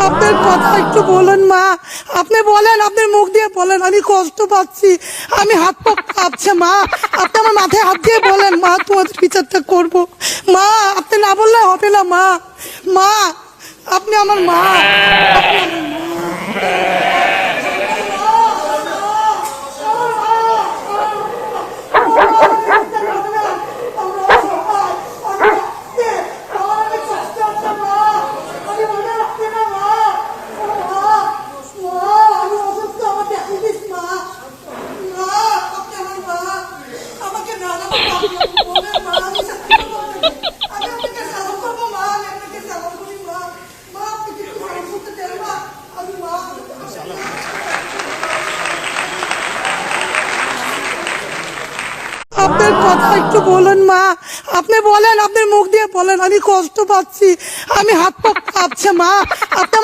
আপনার কথা একটু বলুন মা, আপনি বলেন, আপনার মুখ দিয়ে বলেন, আমি কষ্ট পাচ্ছি, আমি হাত পা কাঁপছে মা, আপনি আমার মাথায় হাত দিয়ে বলেন মা, তোমাদের বিচারটা করবো মা, আপনি না বললে হবে না মা, মা আপনি আমার মা, আপনি আমার মা। আপনার কথা একটু বলুন মা, আপনি বলেন, আপনার মুখ দিয়ে বলেন, আমি কষ্ট পাচ্ছি, আমি হাত পা কাঁপছে মা, আপনি